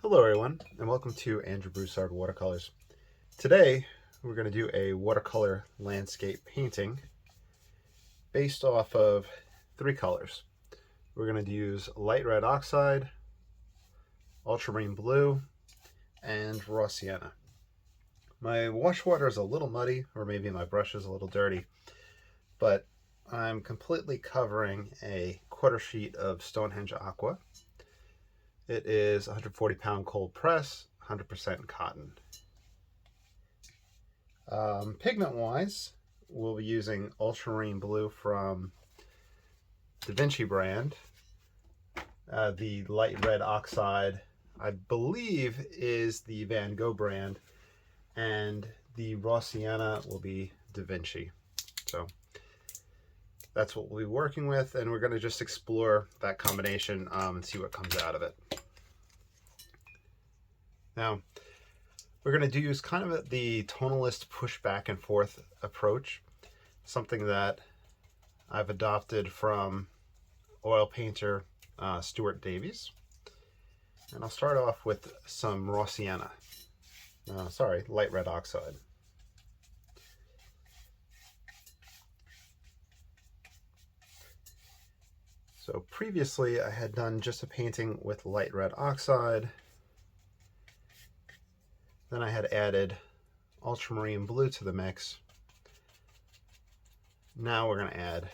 Hello everyone, and welcome to Andrew Broussard Watercolors. Today we're going to do a watercolor landscape painting based off of three colors. We're going to use light red oxide, ultramarine blue, and raw sienna. My wash water is a little muddy, or maybe my brush is a little dirty, but I'm completely covering a quarter sheet of Stonehenge aqua. It is 140-pound cold press, 100% cotton. Pigment-wise, we'll be using ultramarine blue from Da Vinci brand. The light red oxide, I believe, is the Van Gogh brand, and the raw sienna will be Da Vinci. So that's what we'll be working with, and we're going to just explore that combination and see what comes out of it. Now, we're going to use kind of the tonalist push back and forth approach, something that I've adopted from oil painter Stuart Davies. And I'll start off with some raw sienna. Light red oxide. So previously I had done just a painting with light red oxide. Then I had added ultramarine blue to the mix. Now we're going to add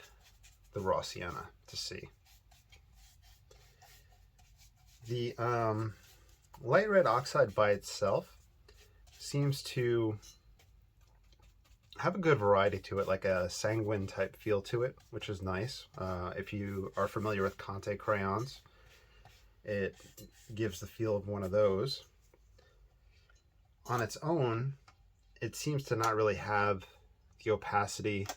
the raw sienna to see. The light red oxide by itself seems to have a good variety to it, like a sanguine type feel to it, which is nice. If you are familiar with Conte crayons, it gives the feel of one of those. On its own, it seems to not really have the opacity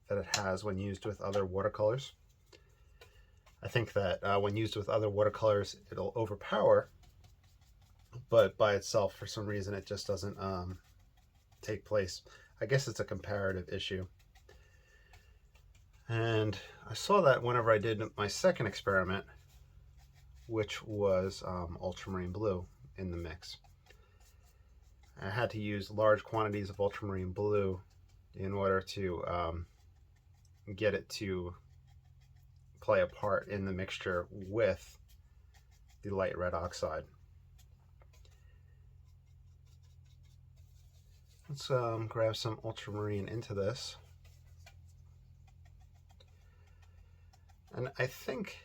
that it has when used with other watercolors. I think that when used with other watercolors, it'll overpower, but by itself, for some reason, it just doesn't take place. I guess it's a comparative issue. And I saw that whenever I did my second experiment, which was ultramarine blue in the mix. I had to use large quantities of ultramarine blue in order to get it to play a part in the mixture with the light red oxide. Let's grab some ultramarine into this. And I think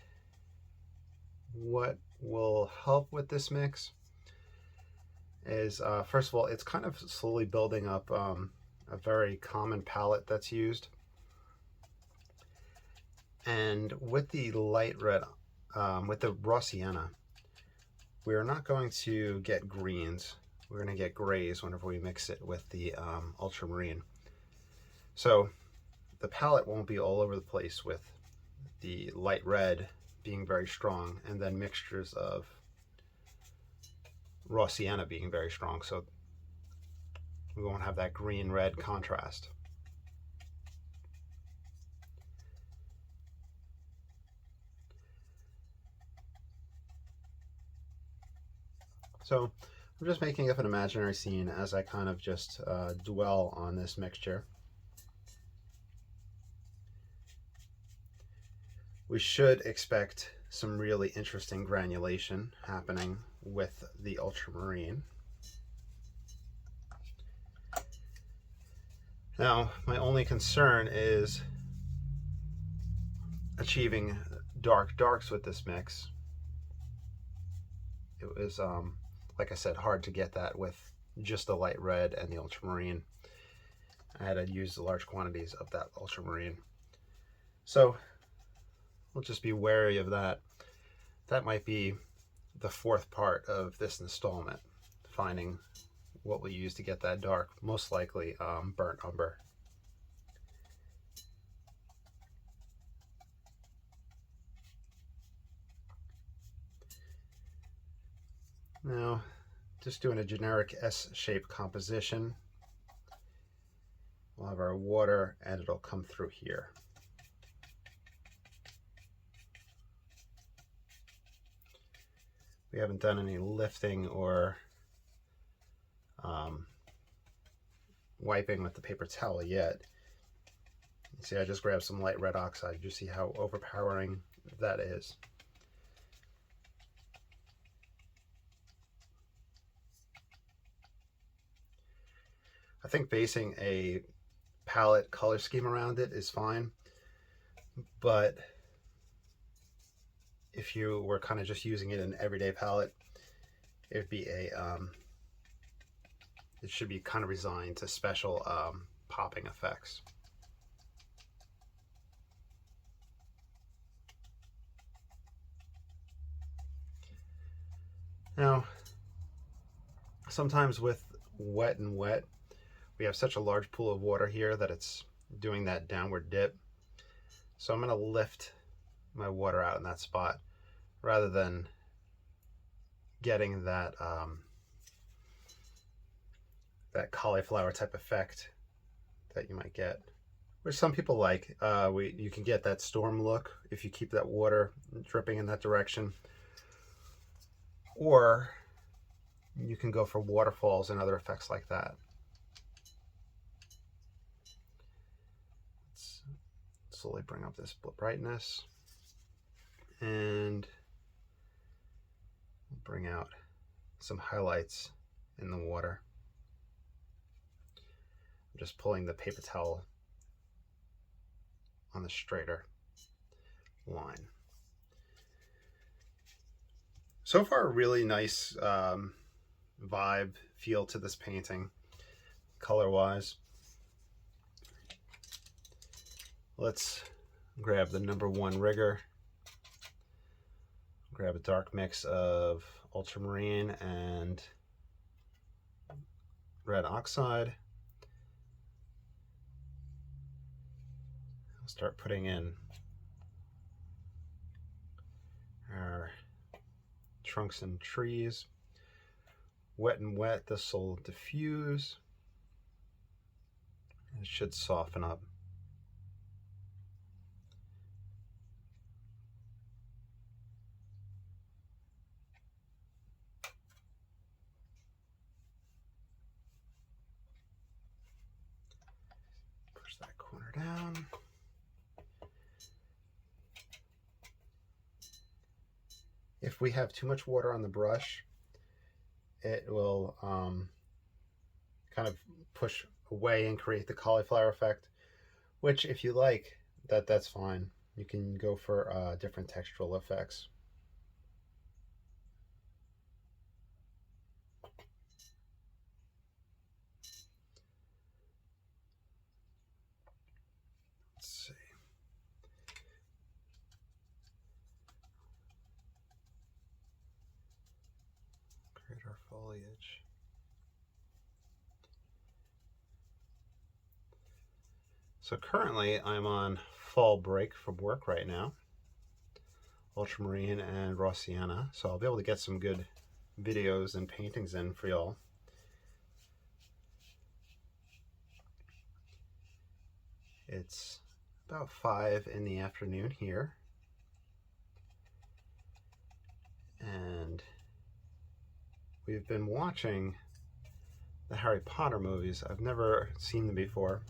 what will help with this mix is, first of all, it's kind of slowly building up a very common palette that's used. And with the light red, with the raw sienna, we're not going to get greens. We're going to get grays whenever we mix it with the ultramarine. So the palette won't be all over the place with the light red being very strong and then mixtures of raw sienna being very strong. So we won't have that green-red contrast. So I'm just making up an imaginary scene as I kind of just dwell on this mixture. We should expect some really interesting granulation happening with the ultramarine. Now, my only concern is achieving dark darks with this mix. It was, like I said, hard to get that with just the light red and the ultramarine. I had to use large quantities of that ultramarine. So we'll just be wary of that. That might be the fourth part of this installment, finding what we'll use to get that dark, most likely burnt umber. Now, just doing a generic S-shaped composition. We'll have our water and it'll come through here. We haven't done any lifting or wiping with the paper towel yet. You see, I just grabbed some light red oxide. You see how overpowering that is. I think basing a palette color scheme around it is fine, but if you were kind of just using it in an everyday palette, it would be a it should be kind of resigned to special popping effects. Now, sometimes with wet and wet, we have such a large pool of water here that it's doing that downward dip. So I'm going to lift my water out in that spot rather than getting that that cauliflower type effect that you might get, which some people like. You can get that storm look if you keep that water dripping in that direction, or you can go for waterfalls and other effects like that. Let's slowly bring up this brightness and bring out some highlights in the water. I'm just pulling the paper towel on the straighter line. So far, a really nice vibe feel to this painting, color-wise. Let's grab the #1 rigger, grab a dark mix of ultramarine and red oxide. I'll start putting in our trunks and trees. Wet and wet, this will diffuse. It should soften up. Push that corner down. If we have too much water on the brush, it will kind of push away and create the cauliflower effect, which if you like, that's fine. You can go for different textural effects. Let's see. Create our foliage. So currently I'm on fall break from work right now, Ultramarine and raw Sienna, so I'll be able to get some good videos and paintings in for y'all. It's about 5 in the afternoon here, and we've been watching the Harry Potter movies. I've never seen them before,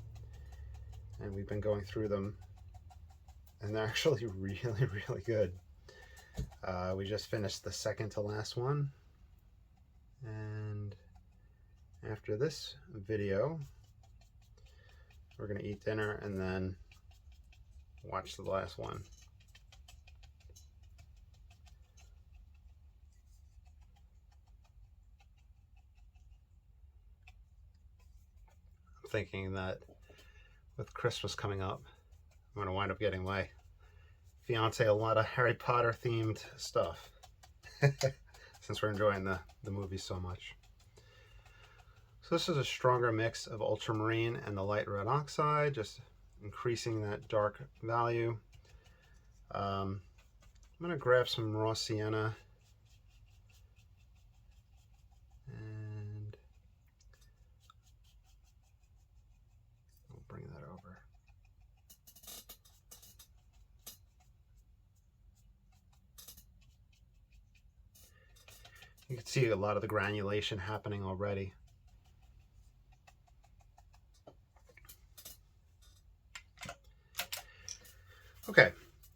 and we've been going through them, and they're actually really, really good. We just finished the second to last one, and after this video, we're gonna eat dinner and then watch the last one. I'm thinking that with Christmas coming up, I'm gonna wind up getting my fiance a lot of Harry Potter themed stuff since we're enjoying the movie so much. So this is a stronger mix of ultramarine and the light red oxide, just increasing that dark value. I'm going to grab some raw sienna and we'll bring that over. You can see a lot of the granulation happening already. Okay,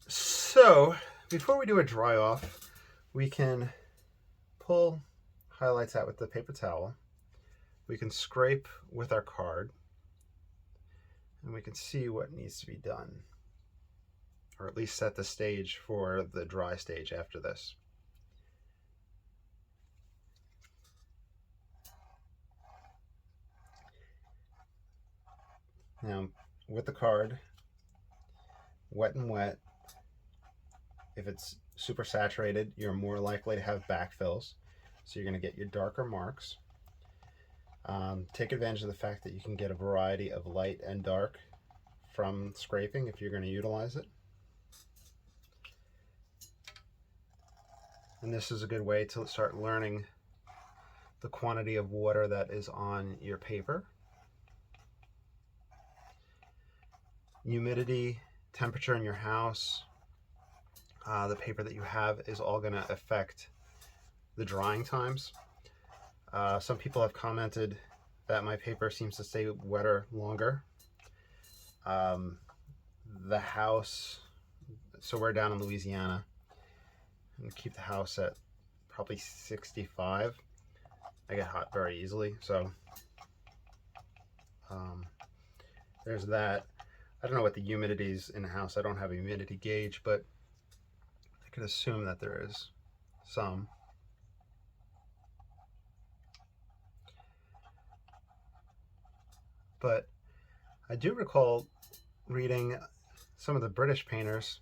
so before we do a dry off, we can pull highlights out with the paper towel. We can scrape with our card, and we can see what needs to be done, or at least set the stage for the dry stage after this. Now, with the card, wet and wet, if it's super saturated, you're more likely to have backfills, so you're going to get your darker marks. Take advantage of the fact that you can get a variety of light and dark from scraping if you're going to utilize it. And this is a good way to start learning the quantity of water that is on your paper. Humidity, temperature in your house, the paper that you have is all going to affect the drying times. Some people have commented that my paper seems to stay wetter longer. The house, so we're down in Louisiana, and keep the house at probably 65. I get hot very easily, so there's that. I don't know what the humidity is in the house. I don't have a humidity gauge, but I can assume that there is some. But I do recall reading some of the British painters,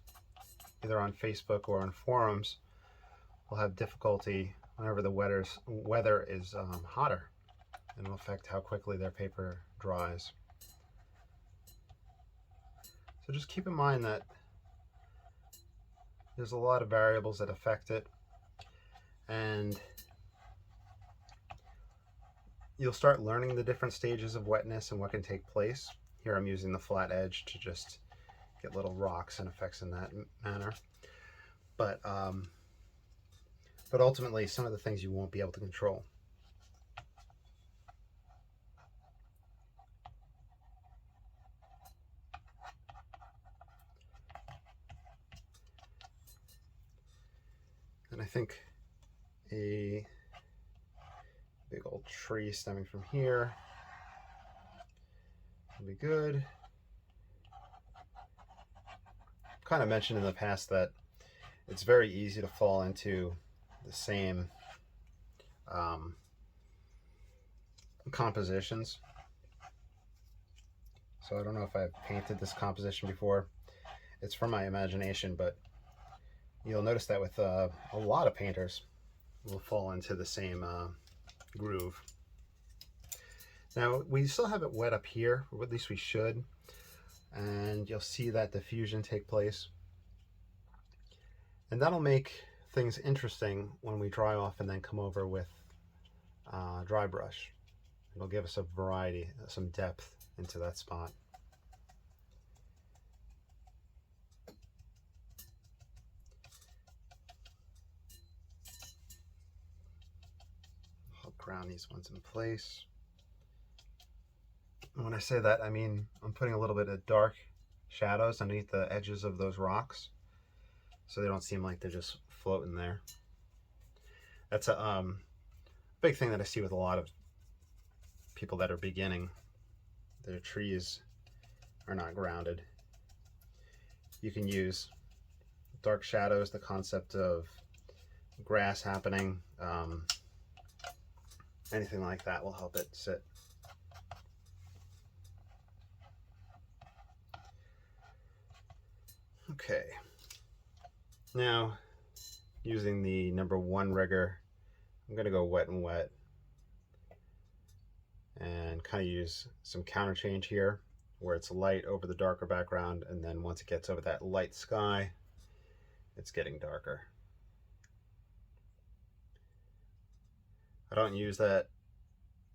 either on Facebook or on forums, will have difficulty whenever the weather is hotter, and will affect how quickly their paper dries. So just keep in mind that there's a lot of variables that affect it, and you'll start learning the different stages of wetness and what can take place. Here I'm using the flat edge to just get little rocks and effects in that manner. But ultimately, some of the things you won't be able to control. And I think a big old tree stemming from here will be good. I've kind of mentioned in the past that it's very easy to fall into the same compositions. So I don't know if I've painted this composition before. It's from my imagination, but you'll notice that with a lot of painters will fall into the same groove. Now we still have it wet up here, or at least we should, and you'll see that diffusion take place. And that'll make things interesting when we dry off and then come over with dry brush. It'll give us a variety, some depth into that spot. I'll ground these ones in place. And when I say that, I mean I'm putting a little bit of dark shadows underneath the edges of those rocks, so they don't seem like they're just floating there. That's a big thing that I see with a lot of people that are beginning. Their trees are not grounded. You can use dark shadows, the concept of grass happening, anything like that will help it sit. Okay, now using the #1 rigger, I'm going to go wet and wet and kind of use some counter change here where it's light over the darker background, and then once it gets over that light sky, it's getting darker. I don't use that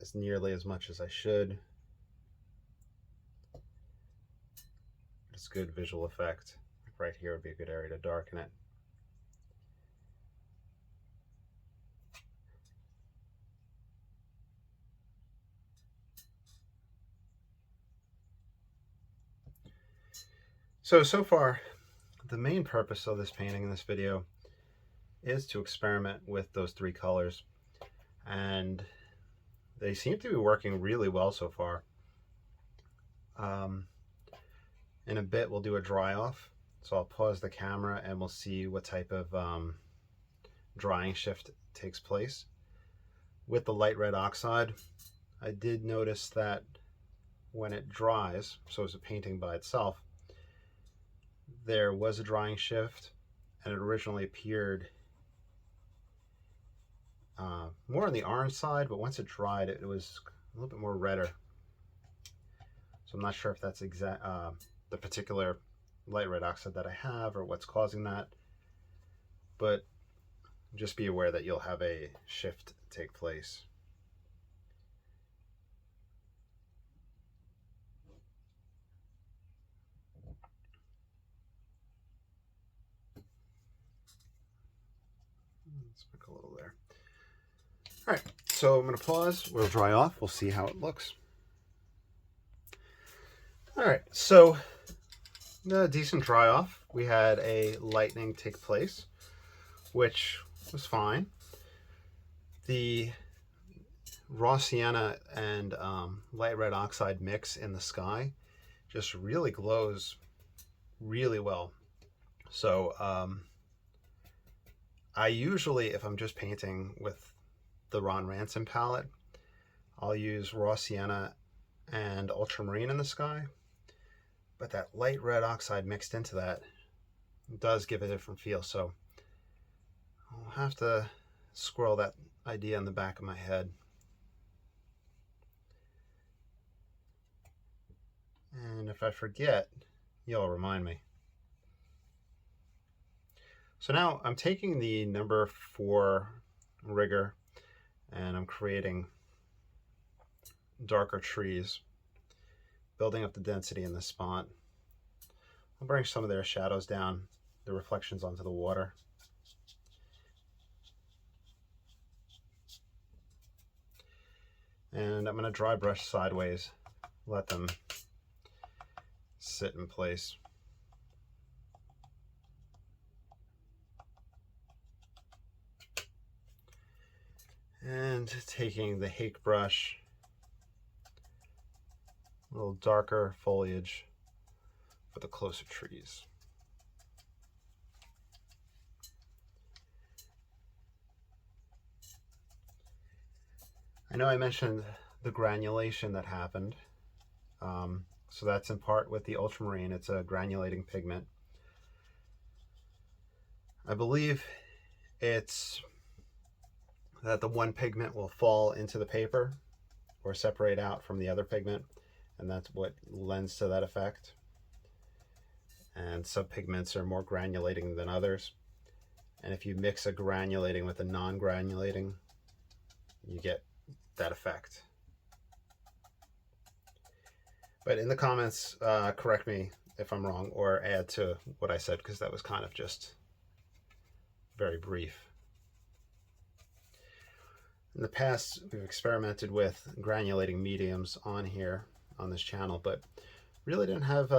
as nearly as much as I should. It's good visual effect. Right here would be a good area to darken it. So far, the main purpose of this painting in this video is to experiment with those three colors, and they seem to be working really well so far. In a bit we'll do a dry off, so I'll pause the camera and we'll see what type of drying shift takes place. With the light red oxide, I did notice that when it dries, so as a painting by itself, there was a drying shift, and it originally appeared more on the orange side, but once it dried, it was a little bit more redder. So I'm not sure if that's the particular light red oxide that I have or what's causing that, but just be aware that you'll have a shift take place. Let's make a little there. All right, so I'm going to pause. We'll dry off. We'll see how it looks. All right, so a decent dry off. We had a lightning take place, which was fine. The raw sienna and light red oxide mix in the sky just really glows really well. So I usually, if I'm just painting with the Ranson palette, I'll use raw sienna and ultramarine in the sky, but that light red oxide mixed into that does give a different feel. So I'll have to squirrel that idea in the back of my head. And if I forget, you'll remind me. So now I'm taking the number 4 rigger and I'm creating darker trees, building up the density in this spot. I'll bring some of their shadows down, the reflections onto the water. And I'm going to dry brush sideways, let them sit in place. And taking the hake brush, a little darker foliage for the closer trees. I know I mentioned the granulation that happened. So that's in part with the ultramarine. It's a granulating pigment. I believe it's that the one pigment will fall into the paper or separate out from the other pigment, and that's what lends to that effect. And some pigments are more granulating than others. And if you mix a granulating with a non-granulating, you get that effect. But in the comments, correct me if I'm wrong or add to what I said, because that was kind of just very brief. In the past, we've experimented with granulating mediums on here on this channel, but really didn't have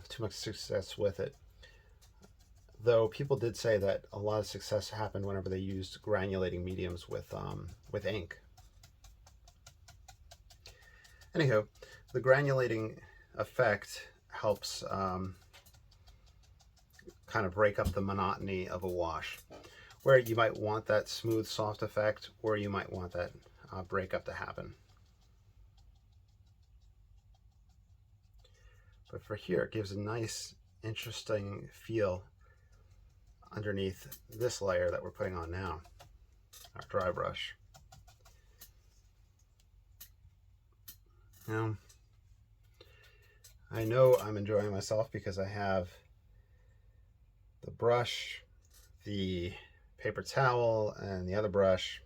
too much success with it. Though people did say that a lot of success happened whenever they used granulating mediums with ink. Anywho, the granulating effect helps kind of break up the monotony of a wash, where you might want that smooth, soft effect, or you might want that breakup to happen. But for here, it gives a nice, interesting feel underneath this layer that we're putting on now, our dry brush. Now, I know I'm enjoying myself because I have the brush, the paper towel, and the other brush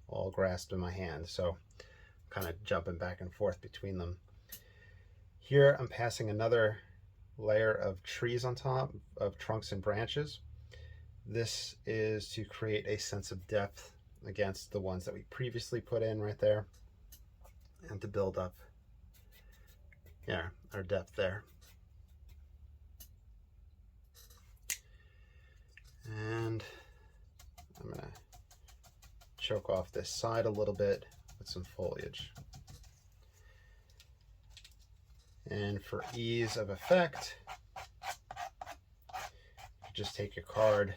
all grasped in my hand. So I'm kind of jumping back and forth between them. Here I'm passing another layer of trees on top, of trunks and branches. This is to create a sense of depth against the ones that we previously put in right there, and to build up, yeah, our depth there. And I'm gonna choke off this side a little bit with some foliage. And for ease of effect, just take your card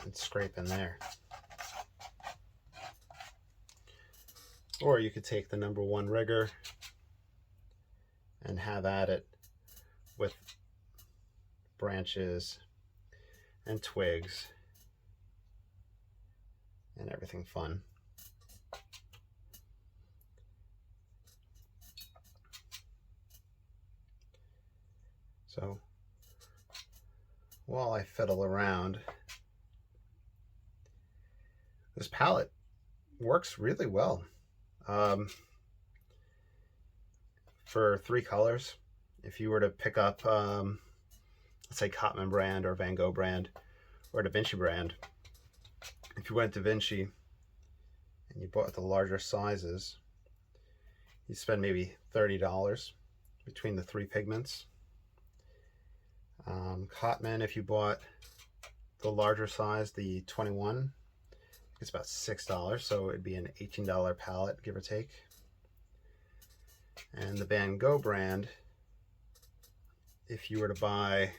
and scrape in there. Or you could take the #1 rigger and have at it with branches and twigs and everything fun. So while I fiddle around, this palette works really well. For 3 colors, if you were to pick up, let's say Cotman brand or Van Gogh brand or Da Vinci brand, if you went to Vinci and you bought the larger sizes, you'd spend maybe $30 between the 3 pigments. Cotman, if you bought the larger size, the 21, it's about $6, so it'd be an $18 palette, give or take. And the Van Gogh brand, if you were to buy,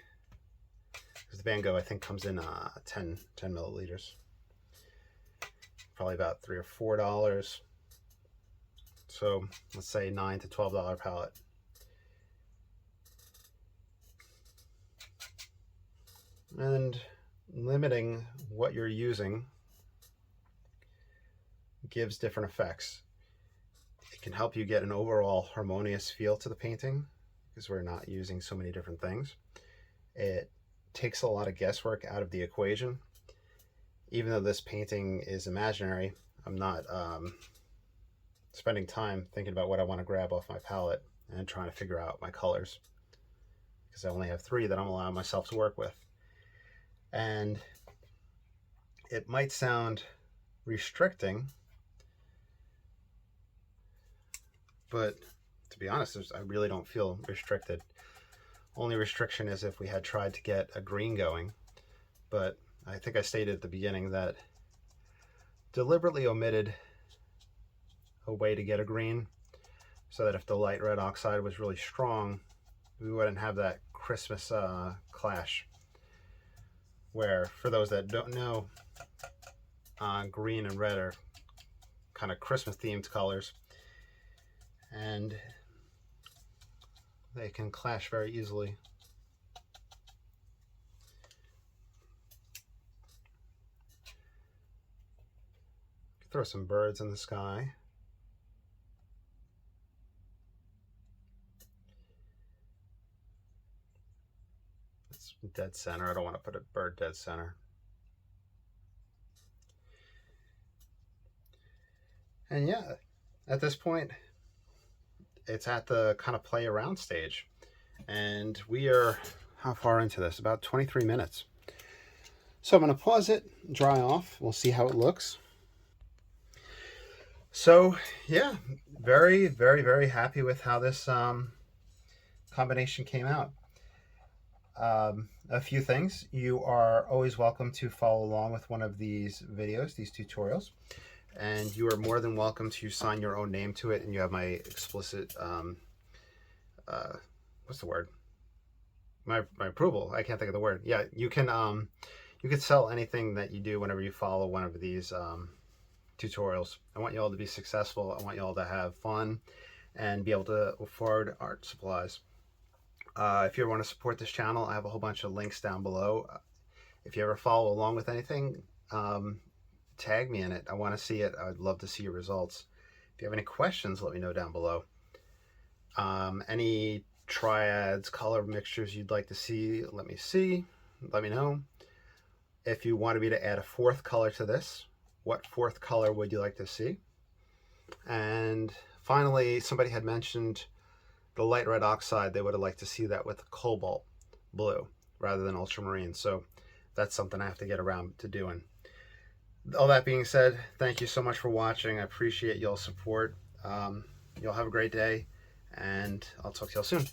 because the Van Gogh I think comes in 10 milliliters, probably about $3 or $4. So let's say $9 to $12 palette. And limiting what you're using gives different effects. It can help you get an overall harmonious feel to the painting because we're not using so many different things. It takes a lot of guesswork out of the equation. Even though this painting is imaginary, I'm not spending time thinking about what I want to grab off my palette and trying to figure out my colors, because I only have 3 that I'm allowing myself to work with. And it might sound restricting, but to be honest, I really don't feel restricted. Only restriction is if we had tried to get a green going, but I think I stated at the beginning that deliberately omitted a way to get a green so that if the light red oxide was really strong, we wouldn't have that Christmas clash. Where, for those that don't know, green and red are kind of Christmas themed colors, and they can clash very easily. Throw some birds in the sky. It's dead center. I don't want to put a bird dead center. And yeah, at this point, it's at the kind of play around stage. And we are, how far into this? About 23 minutes. So I'm going to pause it, dry off. We'll see how it looks. So yeah, very, very, very happy with how this combination came out. A few things. You are always welcome to follow along with one of these videos, these tutorials. And you are more than welcome to sign your own name to it, and you have my explicit, what's the word? My approval. I can't think of the word. Yeah, you can sell anything that you do whenever you follow one of these tutorials. I want you all to be successful. I want you all to have fun and be able to afford art supplies. If you ever want to support this channel, I have a whole bunch of links down below. If you ever follow along with anything, tag me in it. I want to see it. I'd love to see your results. If you have any questions, let me know down below. Any triads, color mixtures you'd like to see, let me know. If you wanted me to add a 4th color to this, what 4th color would you like to see? And finally, somebody had mentioned the light red oxide. They would have liked to see that with cobalt blue rather than ultramarine. So that's something I have to get around to doing. All that being said, thank you so much for watching. I appreciate y'all's support. Y'all have a great day, and I'll talk to y'all soon.